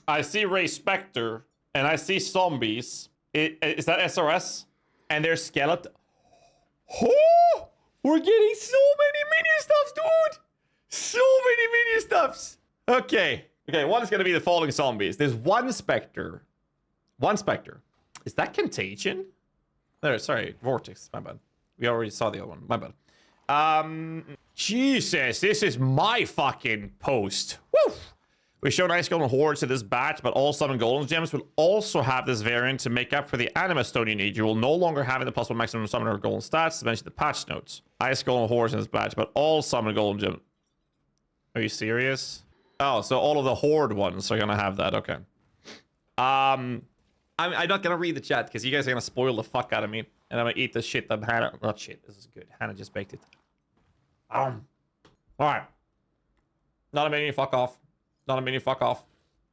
I see Ray Spectre, and I see zombies. Is that SRS? And there's skeleton. Oh! We're getting so many minion stuffs, dude! So many minion stuffs! Okay. Okay, one is gonna be the falling zombies. There's one Spectre. One Spectre. Is that Contagion? No, sorry, Vortex. My bad. We already saw the other one. My bad. Jesus, this is my fucking post. Woo! We showed Ice Golem hordes in this batch, but all summon Golem gems will also have this variant to make up for the Anima Stone you need. You will no longer have the possible maximum summon of Golem stats to mention the patch notes. Ice Golem hordes in this batch, but all summon Golem gems. Are you serious? Oh, so all of the horde ones are gonna have that. Okay. I'm not gonna read the chat because you guys are gonna spoil the fuck out of me, and I'm gonna eat this shit that Hannah. Not shit. This is good. Hannah just baked it. All right. Not a minion. Fuck off. Not a minion. Fuck off.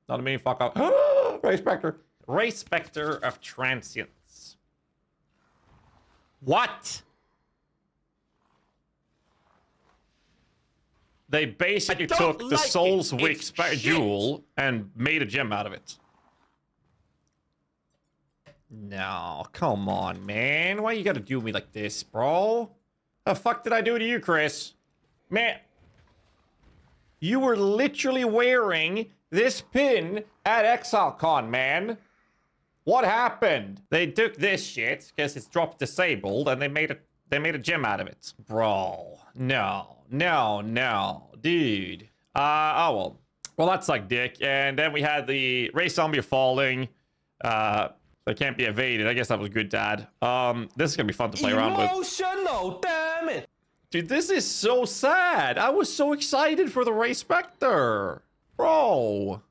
Not a minion. Fuck off. Ray Spectre. Ray Spectre of Transience. What? They basically took the Soul's Wick jewel and made a gem out of it. No, come on, man. Why you gotta do me like this, bro? The fuck did I do to you, Chris? Man, you were literally wearing this pin at ExileCon, man. What happened? They took this shit because it's dropped disabled, and they made a gem out of it, bro. No, dude. Oh well. Well, that's like dick. And then we had the Ray Zombie falling. They can't be evaded. I guess that was good, Dad. This is gonna be fun to play around with. Emotional, damn it! Dude, this is so sad. I was so excited for the Ray Spectre. Bro.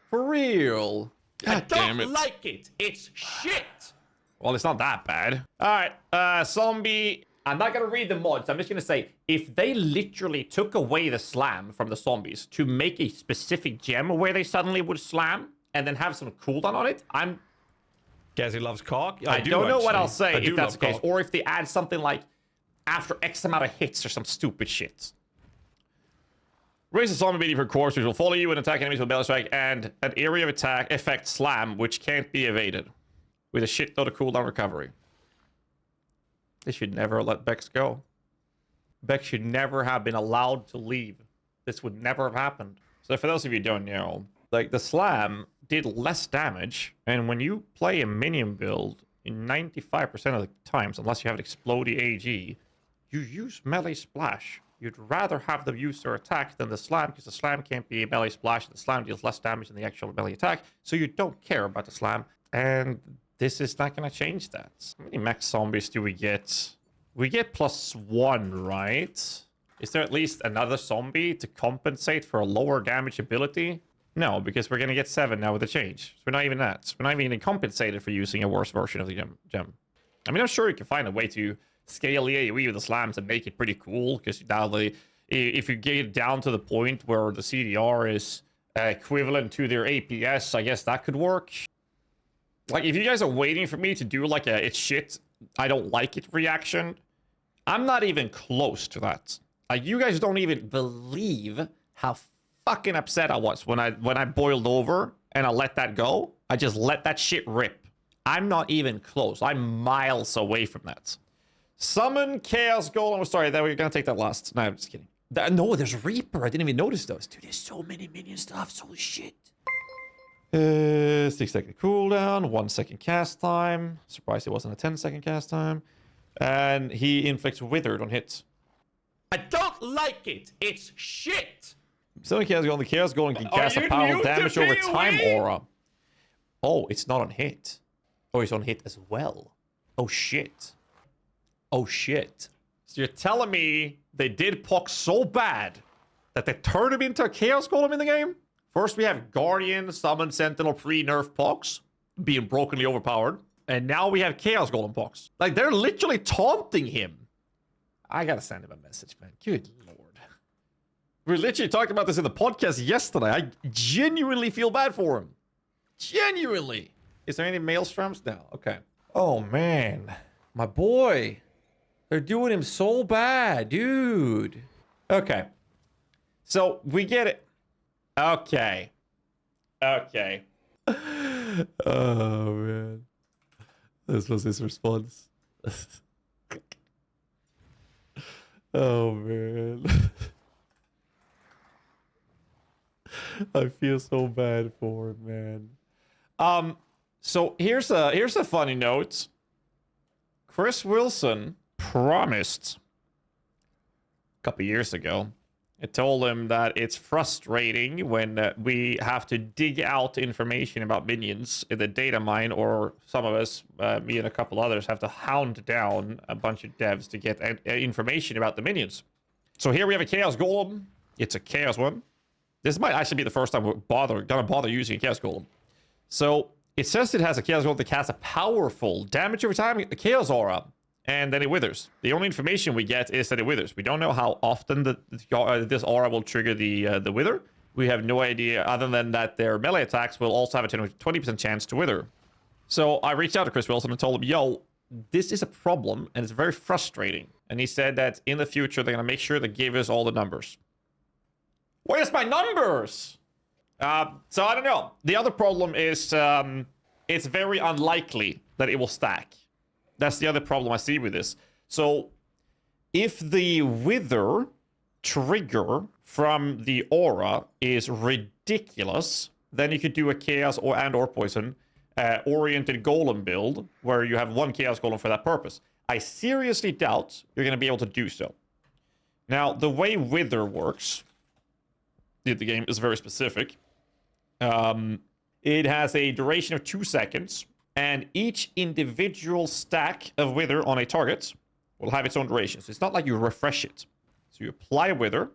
For real. God damn it. I don't like it. It's shit. Well, it's not that bad. All right, zombie. I'm not gonna read the mods. I'm just gonna say, if they literally took away the slam from the zombies to make a specific gem where they suddenly would slam and then have some cooldown on it, GHAZZY loves cock. I don't know what I'll say if that's the case. Or if they add something like after X amount of hits or some stupid shit. Raise a zombie ability for course, which will follow you and attack enemies with Bell Strike, and an area of attack effect slam, which can't be evaded. With a shitload of cooldown recovery. They should never let Bex go. Bex should never have been allowed to leave. This would never have happened. So for those of you who don't know, like the slam did less damage, and when you play a minion build, in 95% of the times, unless you have an explodey AG, you use melee splash. You'd rather have the user attack than the slam, because the slam can't be a melee splash, and the slam deals less damage than the actual melee attack, so you don't care about the slam, and this is not going to change that. How many max zombies do we get? We get +1, right? Is there at least another zombie to compensate for a lower damage ability? No, because we're going to get 7 now with the change. So we're not even that. We're not even compensated for using a worse version of the gem. I mean, I'm sure you can find a way to scale the AoE with the slams and make it pretty cool, because now if you get it down to the point where the CDR is equivalent to their APS, I guess that could work. Like, if you guys are waiting for me to do like a it's shit, I don't like it reaction, I'm not even close to that. Like, you guys don't even believe how fucking upset I was when I boiled over and I let that go. I just let that shit rip. I'm not even close. I'm miles away from that. Summon Chaos Golem. Sorry, that we're gonna take that last. No, I'm just kidding. No, there's Reaper. I didn't even notice those. Dude, there's so many minion stuff. Holy shit. 6-second cooldown, 1-second cast time. Surprised it wasn't a 10-second cast time. And he inflicts Withered on hit. I don't like it. It's shit. Summoning Chaos Golem. The Chaos Golem can cast a powerful damage over time aura. Oh, it's not on hit. Oh, it's on hit as well. Oh, shit. Oh, shit. So you're telling me they did Pox so bad that they turned him into a Chaos Golem in the game? First, we have Guardian, Summon, Sentinel, pre-nerf Pox being brokenly overpowered. And now we have Chaos Golem Pox. Like, they're literally taunting him. I gotta send him a message, man. Good lord. We were literally talking about this in the podcast yesterday. I genuinely feel bad for him. Genuinely. Is there any Maelstroms? No. Okay. Oh, man. My boy. They're doing him so bad, dude. Okay. So, we get it. Okay. Okay. Oh, man. This was his response. Oh, man. I feel so bad for him, man. So here's a funny note. Chris Wilson promised a couple years ago. I told him that it's frustrating when we have to dig out information about minions in the data mine, or some of us, me and a couple others, have to hound down a bunch of devs to get information about the minions. So here we have a Chaos Golem. It's a Chaos one. This might actually be the first time we're gonna bother using a Chaos Golem. So it says it has a Chaos Golem that casts a powerful damage every time, a Chaos Aura, and then it withers. The only information we get is that it withers. We don't know how often this aura will trigger the wither. We have no idea, other than that their melee attacks will also have a 20% chance to wither. So I reached out to Chris Wilson and told him, yo, this is a problem, and it's very frustrating. And he said that in the future, they're going to make sure to give us all the numbers. Where's my numbers? So I don't know. The other problem is it's very unlikely that it will stack. That's the other problem I see with this. So if the wither trigger from the aura is ridiculous, then you could do a chaos or poison oriented golem build where you have one chaos golem for that purpose. I seriously doubt you're going to be able to do so. Now, the way wither works, the game is very specific. It has a duration of 2 seconds, and each individual stack of wither on a target will have its own duration. So it's not like you refresh it. So you apply a wither,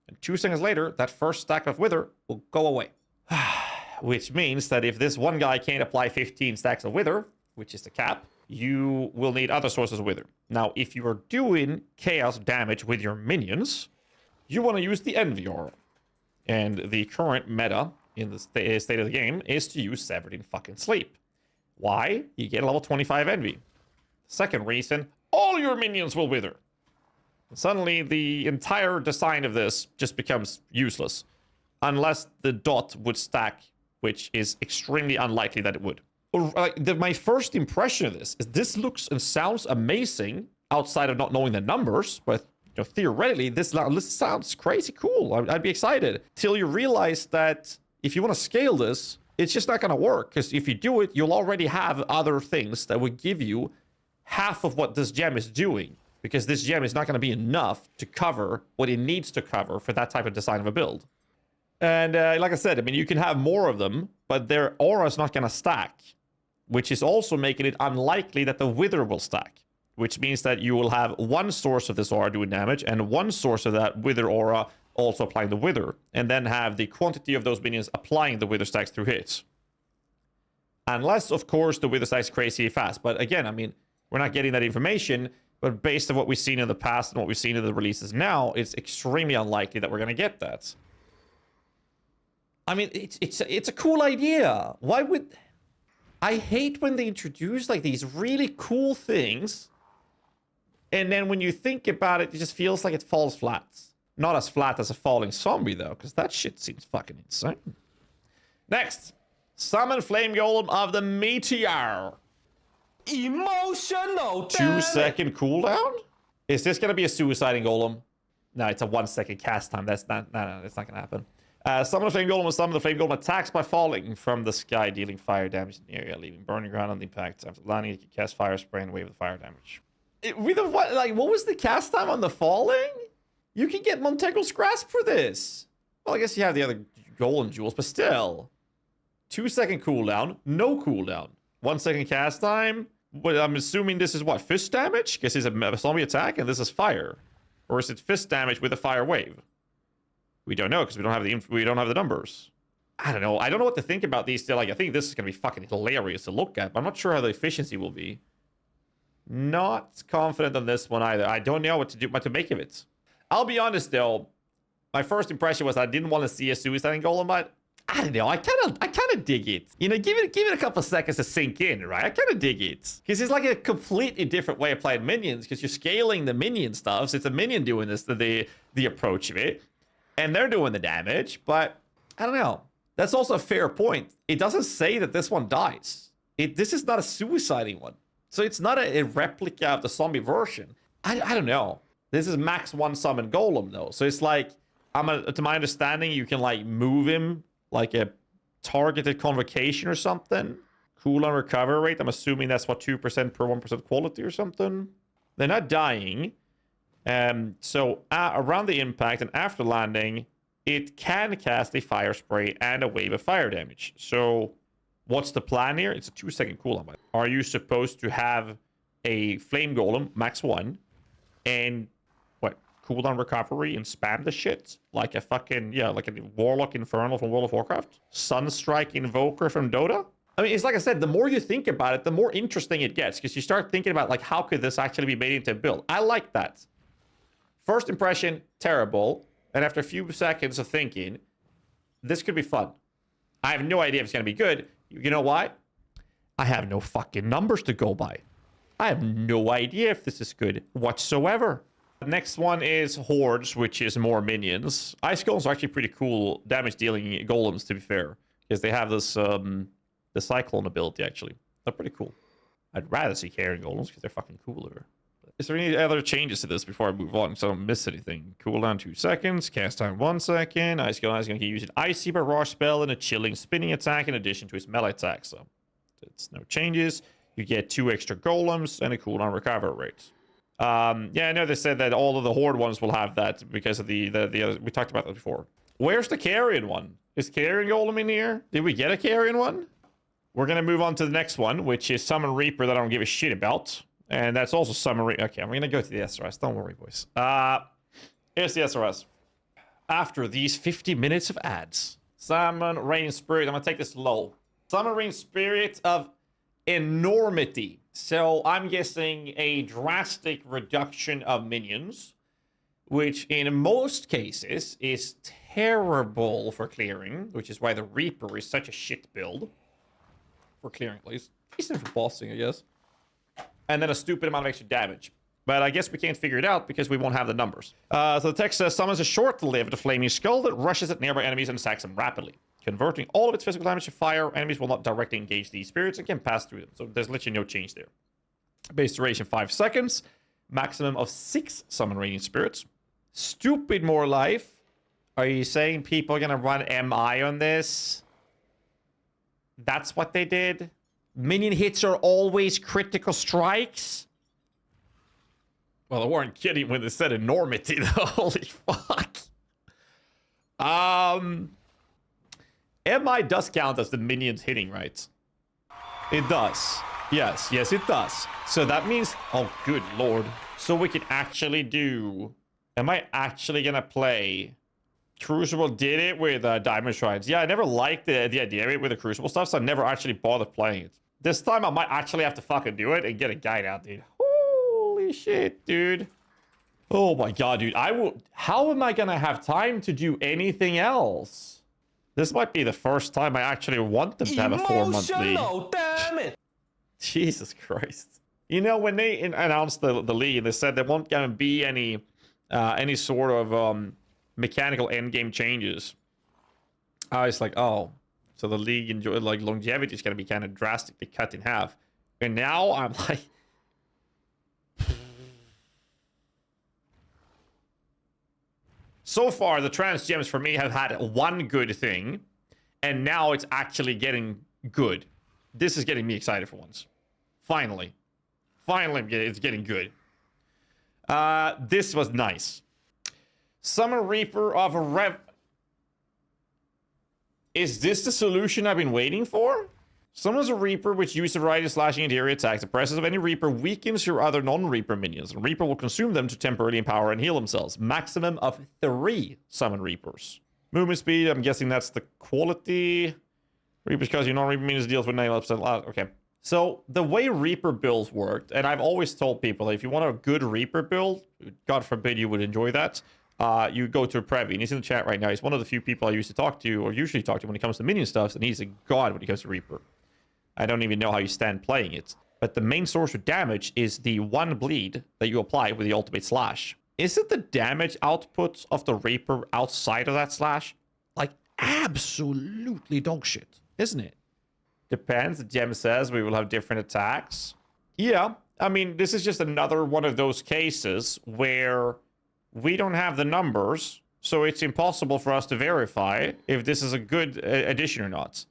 and 2 seconds later, that first stack of wither will go away. Which means that if this one guy can't apply 15 stacks of wither, which is the cap, you will need other sources of wither. Now, if you are doing chaos damage with your minions, you want to use the Envy Aura. And the current meta in the state of the game is to use Severed in fucking Sleep. Why? You get a level 25 Envy. Second reason, all your minions will wither. Suddenly, the entire design of this just becomes useless. Unless the dot would stack, which is extremely unlikely that it would. My first impression of this looks and sounds amazing outside of not knowing the numbers, but theoretically, this sounds crazy cool. I'd be excited. Till you realize that if you want to scale this, it's just not going to work. Because if you do it, you'll already have other things that would give you half of what this gem is doing. Because this gem is not going to be enough to cover what it needs to cover for that type of design of a build. And like I said, I mean, you can have more of them, but their aura is not going to stack. Which is also making it unlikely that the wither will stack. Which means that you will have one source of this aura doing damage, and one source of that wither aura also applying the wither, and then have the quantity of those minions applying the wither stacks through hits. Unless, of course, the wither stacks crazy fast. But again, I mean, we're not getting that information, but based on what we've seen in the past and what we've seen in the releases now, it's extremely unlikely that we're going to get that. I mean, it's a cool idea. Why would... I hate when they introduce like these really cool things, and then when you think about it, it just feels like it falls flat. Not as flat as a falling zombie, though, because that shit seems fucking insane. Next, summon Flame Golem of the Meteor. Emotional 2-second cooldown? Is this going to be a suiciding golem? No, it's a 1-second cast time. That's not going to happen. Summon the Flame Golem will summon the Flame Golem attacks by falling from the sky, dealing fire damage in the area, leaving burning ground on the impact. After landing, you can cast fire spray and wave the fire damage. What was the cast time on the falling? You can get Montegro's Grasp for this. Well, I guess you have the other golem jewels, but still. 2-second cooldown, no cooldown. 1-second cast time. But I'm assuming this is what, fist damage? Because it's a zombie attack and this is fire. Or is it fist damage with a fire wave? We don't know because we don't have the numbers. I don't know. I don't know what to think about these still. Like, I think this is gonna be fucking hilarious to look at, but I'm not sure how the efficiency will be. Not confident on this one either. I don't know what to make of it. I'll be honest though. My first impression was I didn't want to see a suiciding golem, but I don't know. I kind of dig it. You know, give it a couple of seconds to sink in, right? I kind of dig it because it's like a completely different way of playing minions. Because you're scaling the minion stuff. So it's a minion doing this, the approach of it, and they're doing the damage. But I don't know. That's also a fair point. It doesn't say that this one dies. This is not a suiciding one. So it's not a replica of the zombie version. I don't know. This is max 1 summon golem though. So it's like, to my understanding, you can like move him like a targeted convocation or something. Cooldown recovery rate. I'm assuming that's what, 2% per 1% quality or something. They're not dying. So around the impact and after landing, it can cast a fire spray and a wave of fire damage. So what's the plan here? It's a 2-second cooldown. Are you supposed to have a flame golem, max 1, and what, cooldown recovery and spam the shit? Like a fucking, yeah, like a Warlock Infernal from World of Warcraft? Sunstrike Invoker from Dota? I mean, it's like I said, the more you think about it, the more interesting it gets, because you start thinking about, like, how could this actually be made into a build? I like that. First impression, terrible. And after a few seconds of thinking, this could be fun. I have no idea if it's going to be good. You know why? I have no fucking numbers to go by. I have no idea if this is good whatsoever. The next one is Hordes, which is more minions. Ice Golems are actually pretty cool damage-dealing golems, to be fair, because they have this... the Cyclone ability, actually. They're pretty cool. I'd rather see Carrion Golems because they're fucking cooler. Is there any other changes to this before I move on so I don't miss anything? Cooldown 2 seconds, cast time 1 second. Ice Golem is going to use an Icy Barrage spell and a Chilling Spinning attack in addition to his melee attack. So it's no changes. You get 2 extra golems and a cooldown recovery rate. Yeah, I know they said that all of the Horde ones will have that because of the other. We talked about that before. Where's the Carrion one? Is Carrion Golem in here? Did we get a Carrion one? We're going to move on to the next one, which is Summon Reaper that I don't give a shit about. And that's also Summon Reaper. Okay, we're going to go to the SRS. Don't worry, boys. Here's the SRS. After these 50 minutes of ads. Summon Rain Spirit. I'm going to take this low. Summon Rain Spirit of Enormity. So I'm guessing a drastic reduction of minions, which in most cases is terrible for clearing, which is why the Reaper is such a shit build. For clearing, please. Decent for bossing, I guess. And then a stupid amount of extra damage. But I guess we can't figure it out because we won't have the numbers. So the text says, summons a short-lived flaming skull that rushes at nearby enemies and attacks them rapidly. Converting all of its physical damage to fire, enemies will not directly engage these spirits and can pass through them. So there's literally no change there. Base duration 5 seconds. Maximum of 6 summon radiant spirits. Stupid more life. Are you saying people are going to run MI on this? That's what they did? Minion hits are always critical strikes? Well, they weren't kidding when they said enormity, though. Holy fuck. MI does count as the minions hitting, right? It does. Yes, it does. So that means... Oh, good lord. So we can actually do... Am I actually gonna play... Crucible did it with Diamond Shrines. Yeah, I never liked the idea of it with the Crucible stuff, so I never actually bothered playing it. This time, I might actually have to fucking do it and get a guide out, dude. Holy shit, dude. Oh my god, dude. How am I gonna have time to do anything else? This might be the first time I actually want them to have a 4-month league. Damn it! Jesus Christ. You know, when they announced the league, they said there won't gonna be any sort of... mechanical endgame changes. I was like, oh, so the league longevity is going to be kind of drastically cut in half. And now I'm like, so far the trans gems for me have had one good thing, and now it's actually getting good. This is getting me excited for once. Finally, it's getting good. This was nice. Summon Reaper of a Rev... Is this the solution I've been waiting for? Summons a Reaper which uses a variety of slashing and area attacks. The presence of any Reaper weakens your other non-Reaper minions. The Reaper will consume them to temporarily empower and heal themselves. Maximum of 3 Summon Reapers. Movement speed, I'm guessing that's the quality. Reapers cause your non-Reaper minions deals with 9%. Okay. So the way Reaper builds worked, and I've always told people, if you want a good Reaper build, God forbid you would enjoy that, you go to Previ, and he's in the chat right now. He's one of the few people I used to talk to, or usually talk to when it comes to minion stuff, and he's a god when it comes to Reaper. I don't even know how you stand playing it. But the main source of damage is the 1 bleed that you apply with the ultimate slash. Isn't the damage output of the Reaper outside of that slash like absolutely dog shit, isn't it? Depends. The gem says we will have different attacks. Yeah, I mean, this is just another one of those cases where we don't have the numbers, so it's impossible for us to verify if this is a good addition or not.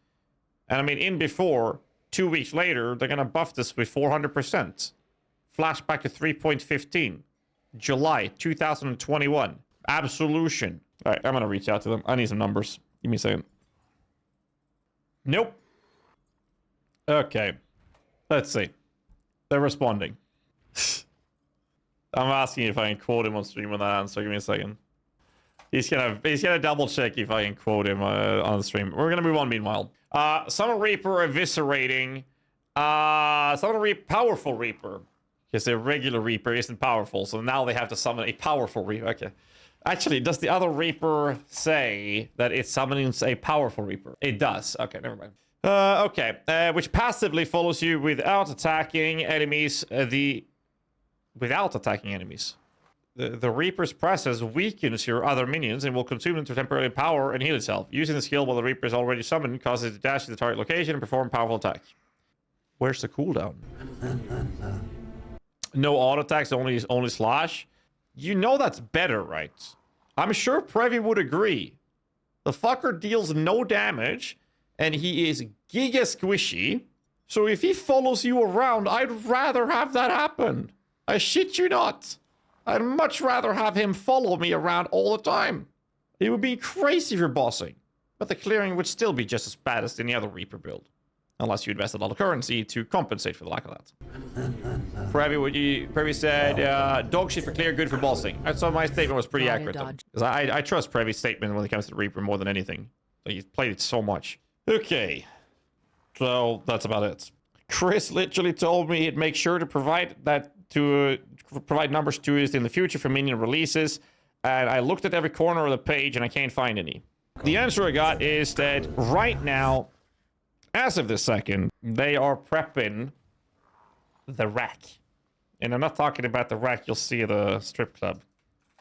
And I mean, in before, 2 weeks later, they're going to buff this with 400%. Flashback to 3.15. July 2021. Absolution. All right, I'm going to reach out to them. I need some numbers. Give me a second. Nope. Okay. Let's see. They're responding. I'm asking if I can quote him on stream with that answer. Give me a second. He's gonna double check if I can quote him on the stream. We're gonna move on meanwhile. Summon Reaper eviscerating. Summon powerful Reaper. Because the regular Reaper isn't powerful, so now they have to summon a powerful Reaper. Okay. Actually, does the other Reaper say that it summons a powerful Reaper? It does. Okay, never mind. Okay. Which passively follows you without attacking enemies. Without attacking enemies. The Reaper's presence weakens your other minions and will consume them to temporarily power and heal itself. Using the skill while the Reaper is already summoned causes it to dash to the target location and perform a powerful attack. Where's the cooldown? No auto attacks, only slash. You know that's better, right? I'm sure Previ would agree. The fucker deals no damage, and he is giga squishy. So if he follows you around, I'd rather have that happen. I shit you not. I'd much rather have him follow me around all the time. It would be crazy if you're bossing. But the clearing would still be just as bad as any other Reaper build. Unless you invest a lot of currency to compensate for the lack of that. Previ said, dog shit for clear, good for bossing. So my statement was pretty accurate. Because I trust Previ's statement when it comes to the Reaper more than anything. He's played it so much. Okay. So that's about it. Chris literally told me he'd make sure to provide that provide numbers to us in the future for minion releases. And I looked at every corner of the page and I can't find any. The answer I got is that right now, as of this second, they are prepping the rack. And I'm not talking about the rack you'll see at the strip club.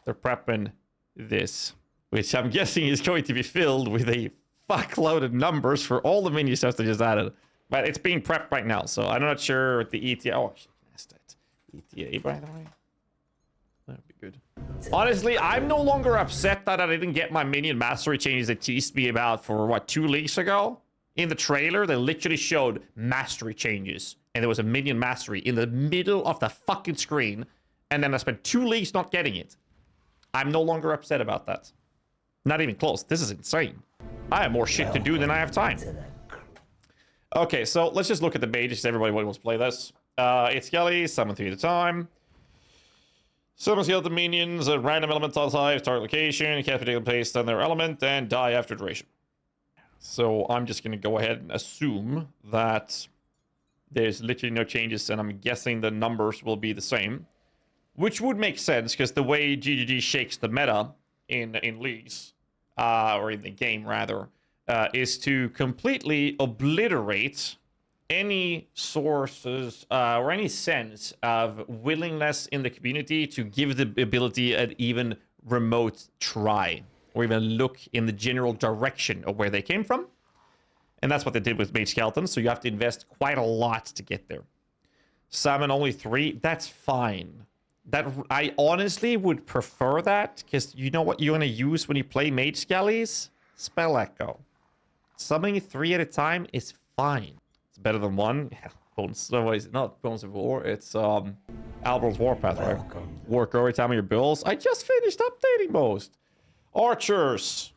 They're prepping this, which I'm guessing is going to be filled with a fuckload of numbers for all the mini stuff they just added. But it's being prepped right now, so I'm not sure what the ETA... Oh, shit, missed it. ETA, by the way. That would be good. Honestly, I'm no longer upset that I didn't get my minion mastery changes they teased me about for, what, 2 weeks ago? In the trailer, they literally showed mastery changes. And there was a minion mastery in the middle of the fucking screen. And then I spent 2 weeks not getting it. I'm no longer upset about that. Not even close. This is insane. I have more shit to do than I have time. Okay, so let's just look at the mages. Everybody wants to play this. It's Skelly, summon 3 at a time. Summon the other minions at random elemental types, target location, cast particular place on their element, and die after duration. So I'm just going to go ahead and assume that there's literally no changes, and I'm guessing the numbers will be the same. Which would make sense, because the way GGG shakes the meta in leagues, or in the game rather, is to completely obliterate any sources or any sense of willingness in the community to give the ability an even remote try, or even look in the general direction of where they came from. And that's what they did with Mage Skeletons, so you have to invest quite a lot to get there. Summon only 3, that's fine. That I honestly would prefer that, because you know what you're going to use when you play Mage Skellies? Spell Echo. Summoning 3 at a time is fine. It's better than 1. Yeah, Bones. No, it's not Bones of War. It's Albert's Warpath, right? Work every time of your builds. I just finished updating most. Archers.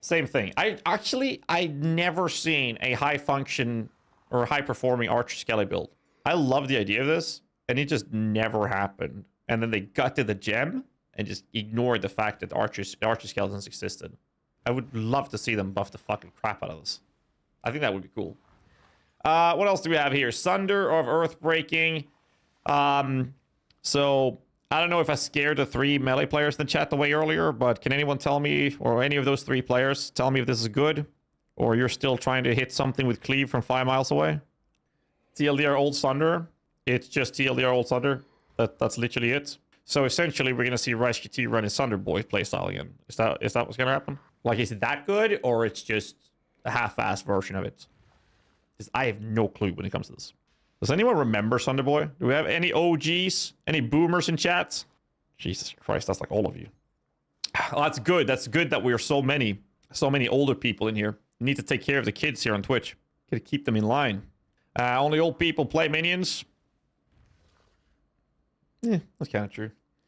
Same thing. I've never seen a high function or high performing Archer Skelly build. I love the idea of this, and it just never happened. And then they gutted the gem and just ignored the fact that Archer Skeletons existed. I would love to see them buff the fucking crap out of this. I think that would be cool. What else do we have here? Sunder of Earthbreaking. So I don't know if I scared the 3 melee players in the chat away earlier, but can anyone tell me, or any of those 3 players, tell me if this is good? Or you're still trying to hit something with cleave from 5 miles away? TLDR Old Sunder. It's just TLDR Old Sunder. That's literally it. So essentially, we're going to see Rice QT run his Sunder Boy playstyle again. Is that what's going to happen? Like, is it that good, or it's just a half-assed version of it? Because I have no clue when it comes to this. Does anyone remember Sunder Boy? Do we have any OGs? Any boomers in chat? Jesus Christ, that's like all of you. Oh, that's good. That's good that we are so many older people in here. You need to take care of the kids here on Twitch. Gotta keep them in line. Only old people play minions. Yeah, that's kind of true.